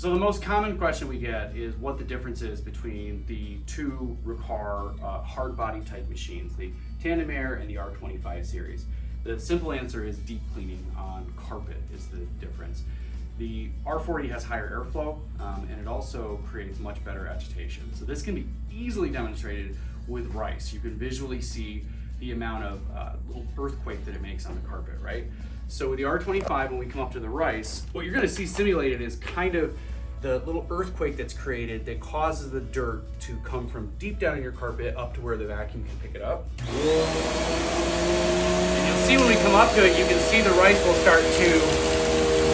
So the most common question we get is what the difference is between the two Riccar hard body type machines, the Tandem Air and the R25 series. The simple answer is deep cleaning on carpet is the difference. The R40 has higher airflow and it also creates much better agitation. So this can be easily demonstrated with rice. You can visually see the amount of little earthquake that it makes on the carpet, right? So with the R25, when we come up to the rice, what you're gonna see simulated is kind of the little earthquake that's created that causes the dirt to come from deep down in your carpet up to where the vacuum can pick it up. And you'll see when we come up to it, you can see the rice will start to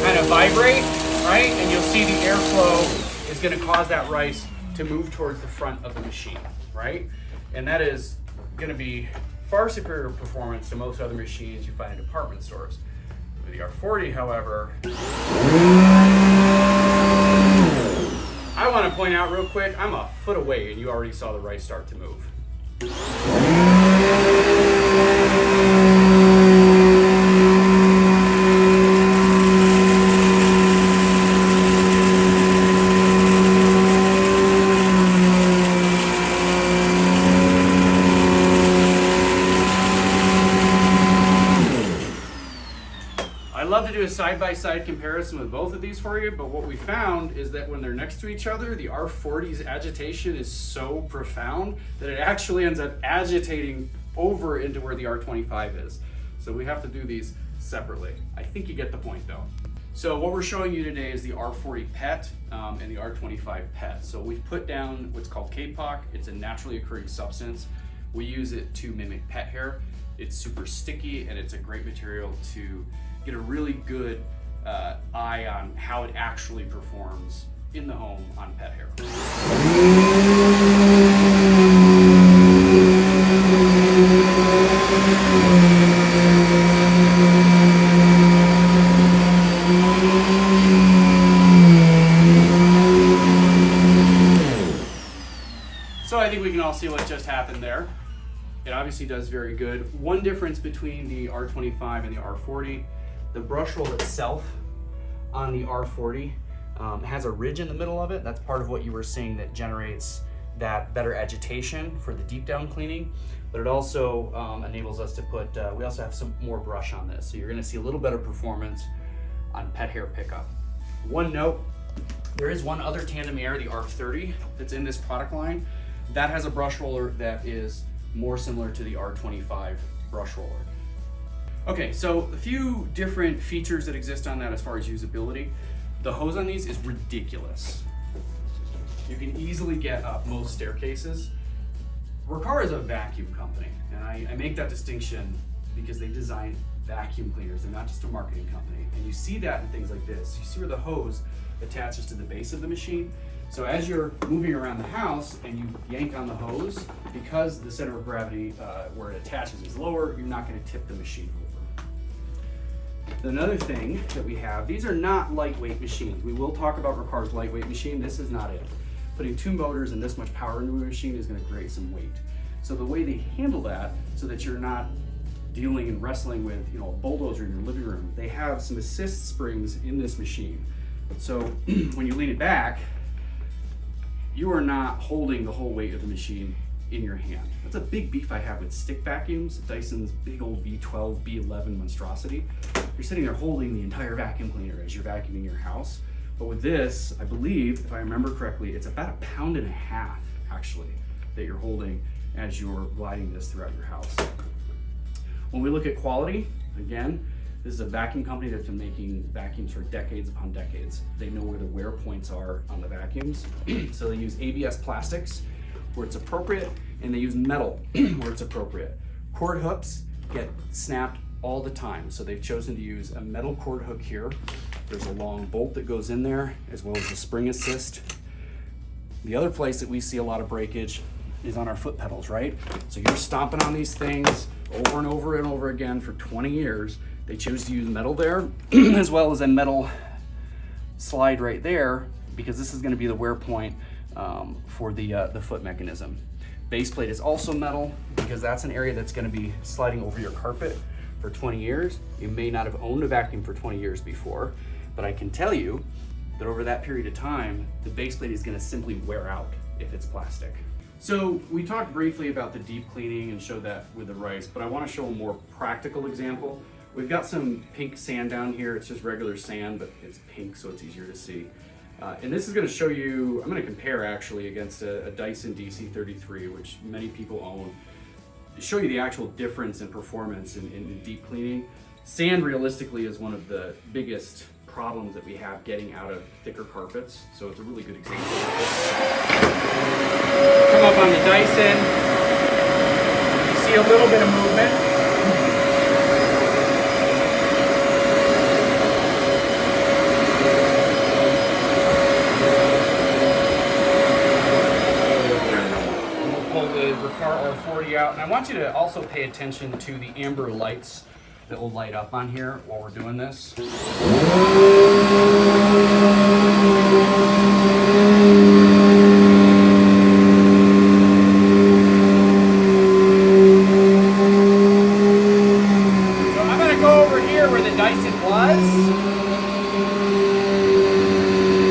kind of vibrate, right? And you'll see the airflow is gonna cause that rice to move towards the front of the machine, right? And that is gonna be far superior performance to most other machines you find in department stores. With the R40, however, I want to point out real quick, I'm a foot away and you already saw the rice start to move. I'd love to do a side-by-side comparison with both of these for you, but what we found is that when they're next to each other, the R40's agitation is so profound that it actually ends up agitating over into where the R25 is. So we have to do these separately. I think you get the point though. So what we're showing you today is the R40 PET and the R25 PET. So we've put down what's called kapok. It's a naturally occurring substance. We use it to mimic pet hair. It's super sticky and it's a great material to get a really good eye on how it actually performs in the home on pet hair. So I think we can all see what just happened there. It obviously does very good. One difference between the R25 and the R40, the brush roll itself on the R40 has a ridge in the middle of it. That's part of what you were seeing that generates that better agitation for the deep down cleaning. But it also enables us to put, we also have some more brush on this. So you're gonna see a little better performance on pet hair pickup. One note, there is one other Tandem Air, the R30, that's in this product line. That has a brush roller that is more similar to the R25 brush roller. Okay, so a few different features that exist on that as far as usability. The hose on these is ridiculous. You can easily get up most staircases. Riccar is a vacuum company, and I make that distinction because they design vacuum cleaners. They're not just a marketing company. And you see that in things like this. You see where the hose attaches to the base of the machine. So as you're moving around the house and you yank on the hose, because the center of gravity where it attaches is lower, you're not going to tip the machine over. Another thing that we have, these are not lightweight machines. We will talk about Riccar's lightweight machine. This is not it. Putting two motors and this much power into a machine is going to create some weight. So the way they handle that, so that you're not dealing and wrestling with a bulldozer in your living room, they have some assist springs in this machine. So when you lean it back, you are not holding the whole weight of the machine in your hand. That's a big beef I have with stick vacuums, Dyson's big old V12, B11 monstrosity. You're sitting there holding the entire vacuum cleaner as you're vacuuming your house. But with this, I believe, if I remember correctly, it's about 1.5 pounds actually that you're holding as you're gliding this throughout your house. When we look at quality, again, this is a vacuum company that's been making vacuums for decades upon decades. They know where the wear points are on the vacuums. So they use ABS plastics where it's appropriate, and they use metal where it's appropriate. Cord hooks get snapped all the time, so they've chosen to use a metal cord hook here. There's a long bolt that goes in there, as well as the spring assist. The other place that we see a lot of breakage is on our foot pedals, right? So you're stomping on these things over and over and over again for 20 years. They choose to use metal there, as well as a metal slide right there, because this is gonna be the wear point for the foot mechanism. Base plate is also metal, because that's an area that's gonna be sliding over your carpet for 20 years. You may not have owned a vacuum for 20 years before, but I can tell you that over that period of time, the base plate is going to simply wear out if it's plastic. So we talked briefly about the deep cleaning and showed that with the rice, but I want to show a more practical example. We've got some pink sand down here. It's just regular sand, but it's pink, so it's easier to see. And this is going to show you, I'm going to compare actually against a Dyson DC33, which many people own, to show you the actual difference in performance in deep cleaning. Sand realistically is one of the biggest problems that we have getting out of thicker carpets, so it's a really good example. Come up on the Dyson, you see a little bit of movement. We'll pull the Riccar R40 out, and I want you to also pay attention to the amber lights that will light up on here while we're doing this.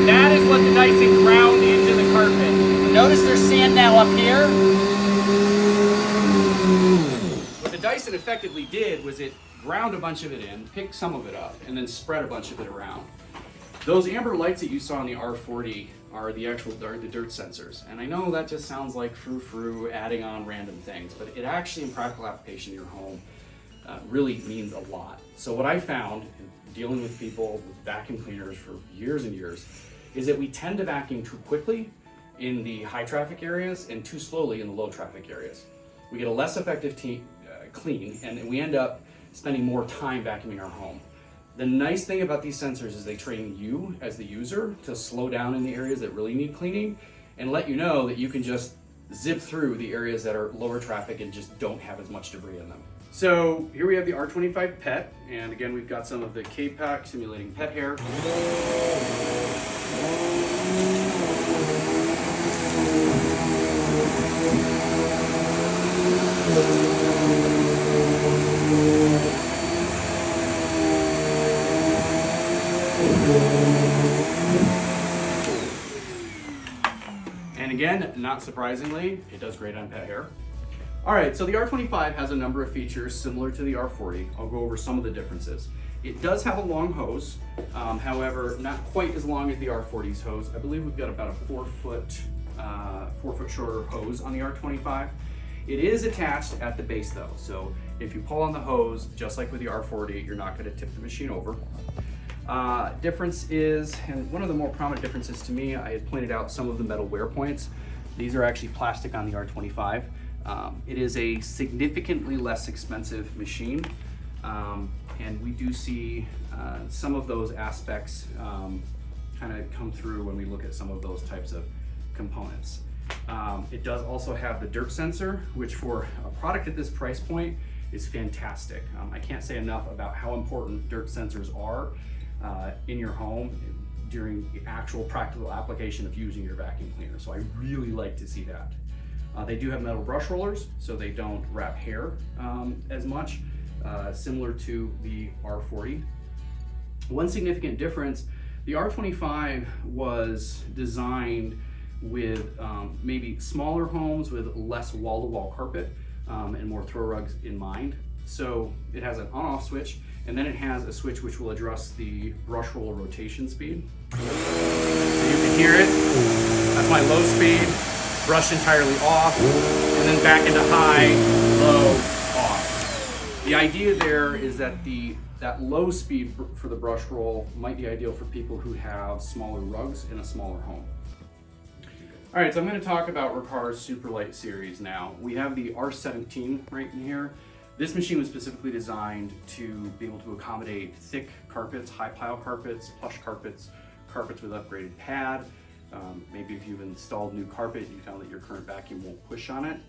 That is what the Dyson ground into the carpet. Notice there's sand now up here. What the Dyson effectively did was it ground a bunch of it in, picked some of it up, and then spread a bunch of it around. Those amber lights that you saw on the R40 are the actual the dirt sensors. And I know that just sounds like frou-frou, adding on random things, but it actually, in practical application in your home, really means a lot. So what I found in dealing with people with vacuum cleaners for years and years is that we tend to vacuum too quickly in the high traffic areas and too slowly in the low traffic areas. We get a less effective clean, and we end up spending more time vacuuming our home. The nice thing about these sensors is they train you as the user to slow down in the areas that really need cleaning and let you know that you can just zip through the areas that are lower traffic and just don't have as much debris in them. So here we have the R25 PET, and again we've got some of the K-Pack simulating pet hair. And again, not surprisingly, it does great on pet hair. All right, so the R25 has a number of features similar to the R40. I'll go over some of the differences. It does have a long hose, however, not quite as long as the R40's hose. I believe we've got about a 4 foot shorter hose on the R25. It is attached at the base though, so if you pull on the hose, just like with the R40, you're not gonna tip the machine over. Difference is, and one of the more prominent differences to me, I had pointed out some of the metal wear points. These are actually plastic on the R25. It is a significantly less expensive machine, and we do see some of those aspects kind of come through when we look at some of those types of components. It does also have the dirt sensor, which for a product at this price point is fantastic. I can't say enough about how important dirt sensors are in your home during the actual practical application of using your vacuum cleaner. So I really like to see that. They do have metal brush rollers, so they don't wrap hair as much, similar to the R40. One significant difference, the R25 was designed with maybe smaller homes with less wall-to-wall carpet and more throw rugs in mind. So it has an on-off switch, and then it has a switch which will adjust the brush roller rotation speed. So you can hear it. That's my low speed. Brush entirely off, and then back into high, low, off. The idea there is that that low speed for the brush roll might be ideal for people who have smaller rugs in a smaller home. All right, so I'm going to talk about Riccar's Superlight series now. We have the R17 right in here. This machine was specifically designed to be able to accommodate thick carpets, high pile carpets, plush carpets, carpets with upgraded pad. Maybe if you've installed new carpet, you found that your current vacuum won't push on it.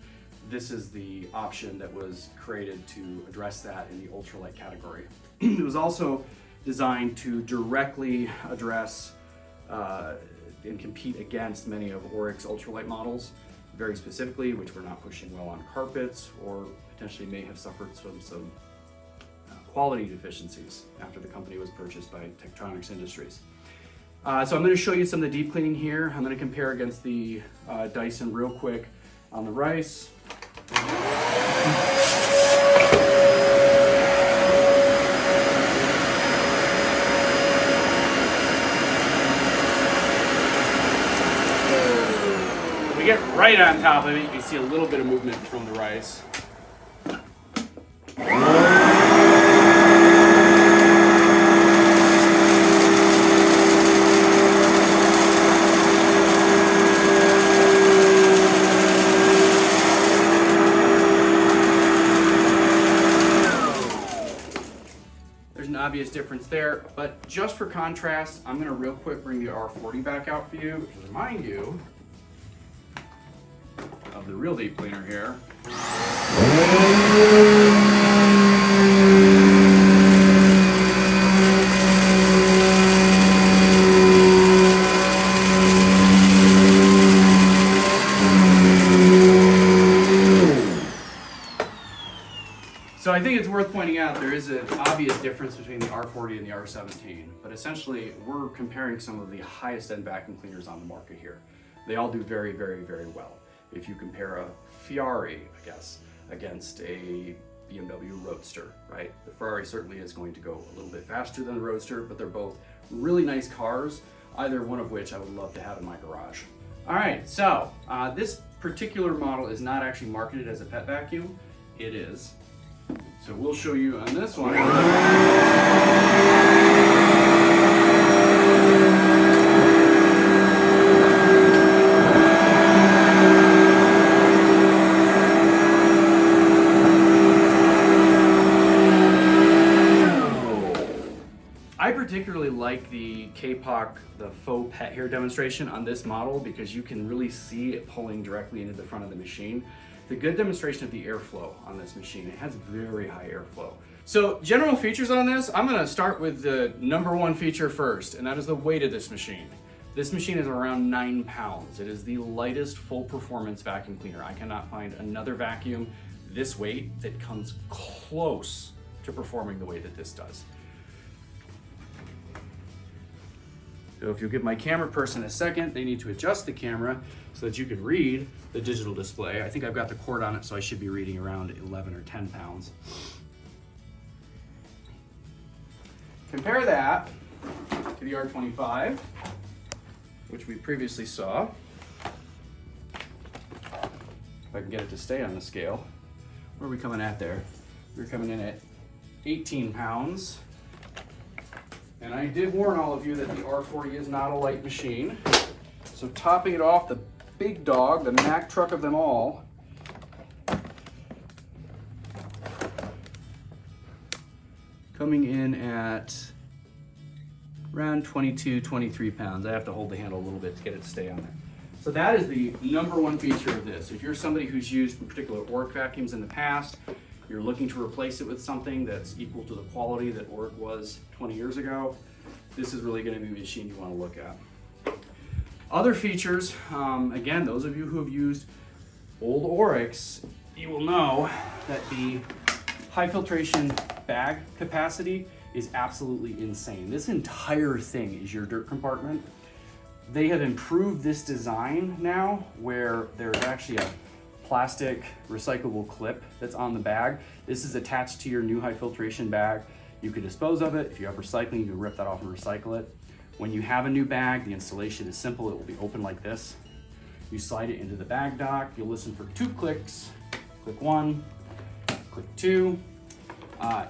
This is the option that was created to address that in the ultralight category. It was also designed to directly address and compete against many of Oryx's ultralight models, very specifically, which were not pushing well on carpets or potentially may have suffered some quality deficiencies after the company was purchased by Tektronix Industries. So I'm going to show you some of the deep cleaning here. I'm going to compare against the Dyson real quick on the rice. We get right on top of it. You can see a little bit of movement from the rice. There's an obvious difference there, but just for contrast, I'm going to real quick bring the R40 back out for you to remind you of the real deep cleaner here. So I think it's worth pointing out there is an obvious difference between the R40 and the R17, but essentially we're comparing some of the highest end vacuum cleaners on the market here. They all do very, very, very well. If you compare a Ferrari, I guess, against a BMW Roadster, right? The Ferrari certainly is going to go a little bit faster than the Roadster, but they're both really nice cars, either one of which I would love to have in my garage. All right, so this particular model is not actually marketed as a pet vacuum. It is. So we'll show you on this one. I particularly like the K-Pock, the faux pet hair demonstration on this model because you can really see it pulling directly into the front of the machine. The good demonstration of the airflow on this machine. It has very high airflow. So general features on this, I'm gonna start with the #1 feature first, and that is the weight of this machine. This machine is around 9 pounds. It is the lightest full performance vacuum cleaner. I cannot find another vacuum this weight that comes close to performing the way that this does. So if you'll give my camera person a second, they need to adjust the camera so that you can read the digital display. I think I've got the cord on it, so I should be reading around 11 or 10 pounds. Compare that to the R25, which we previously saw. If I can get it to stay on the scale. Where are we coming at there? We're coming in at 18 pounds. And I did warn all of you that the R40 is not a light machine. So topping it off, the big dog, the Mack truck of them all, coming in at around 22, 23 pounds. I have to hold the handle a little bit to get it to stay on there. So that is the #1 feature of this. If you're somebody who's used particular Oric vacuums in the past, you're looking to replace it with something that's equal to the quality that Oric was 20 years ago, this is really going to be a machine you want to look at. Other features, again, those of you who have used old Orics, you will know that the high filtration bag capacity is absolutely insane. This entire thing is your dirt compartment. They have improved this design now where there's actually a plastic recyclable clip that's on the bag. This is attached to your new high filtration bag. You can dispose of it. If you have recycling, you can rip that off and recycle it. When you have a new bag, the installation is simple. It will be open like this. You slide it into the bag dock. You'll listen for 2 clicks. Click 1, click 2.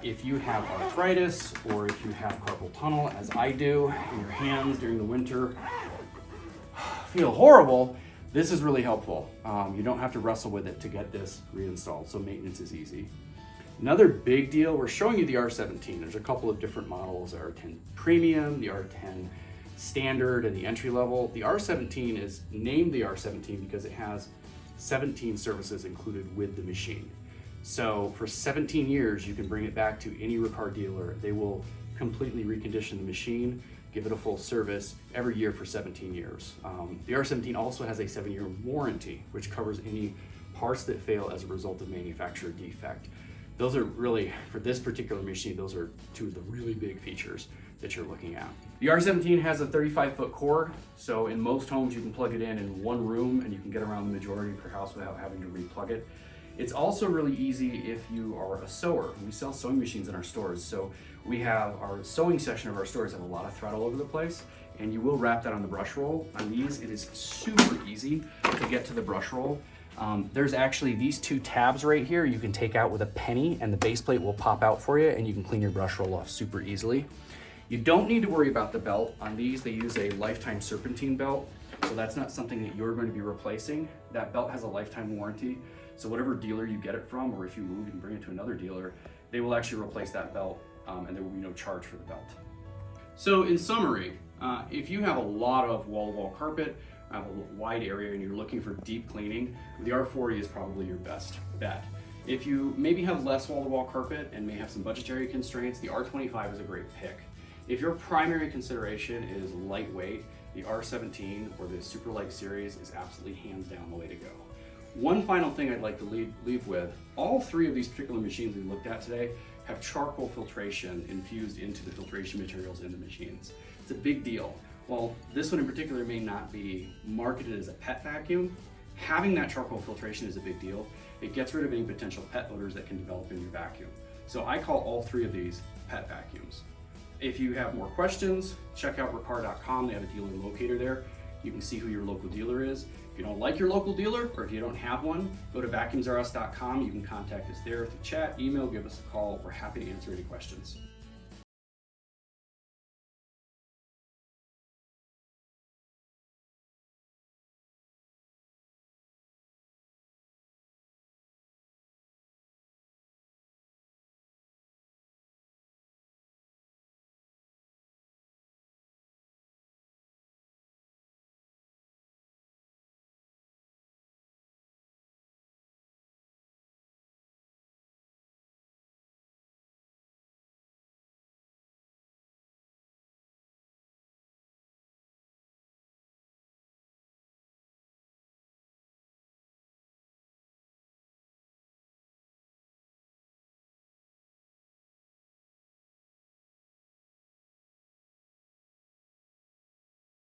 If you have arthritis or if you have carpal tunnel, as I do, in your hands during the winter, feel horrible, this is really helpful. You don't have to wrestle with it to get this reinstalled, so maintenance is easy. Another big deal, we're showing you the R17. There's a couple of different models, the R10 Premium, the R10 Standard, and the entry level. The R17 is named the R17 because it has 17 services included with the machine. So for 17 years, you can bring it back to any Riccar dealer. They will completely recondition the machine, give it a full service every year for 17 years. The R17 also has a 7-year warranty, which covers any parts that fail as a result of manufacturer defect. Those are really, for this particular machine, those are 2 of the really big features that you're looking at. The R17 has a 35-foot cord, so in most homes you can plug it in one room and you can get around the majority of your house without having to replug it. It's also really easy if you are a sewer. We sell sewing machines in our stores, so we have our sewing section of our stores have a lot of thread all over the place, and you will wrap that on the brush roll. On these, it is super easy to get to the brush roll. There's actually these two tabs right here you can take out with a penny, and the base plate will pop out for you, and you can clean your brush roll off super easily. You don't need to worry about the belt. On these, they use a lifetime serpentine belt, so that's not something that you're going to be replacing. That belt has a lifetime warranty, so whatever dealer you get it from, or if you move, you can bring it to another dealer, they will actually replace that belt, and there will be no charge for the belt. So in summary, if you have a lot of wall-to-wall carpet, a wide area, and you're looking for deep cleaning, the R40 is probably your best bet. If you maybe have less wall-to-wall carpet and may have some budgetary constraints, the R25 is a great pick. If your primary consideration is lightweight, the R17 or the Super Light series is absolutely hands down the way to go. One final thing I'd like to leave with, all three of these particular machines we looked at today have charcoal filtration infused into the filtration materials in the machines. It's a big deal. While this one in particular may not be marketed as a pet vacuum, having that charcoal filtration is a big deal. It gets rid of any potential pet odors that can develop in your vacuum. So I call all three of these pet vacuums. If you have more questions, check out Riccar.com. They have a dealer locator there. You can see who your local dealer is. If you don't like your local dealer, or if you don't have one, go to vacuumsrus.com. You can contact us there through chat, email, give us a call. We're happy to answer any questions.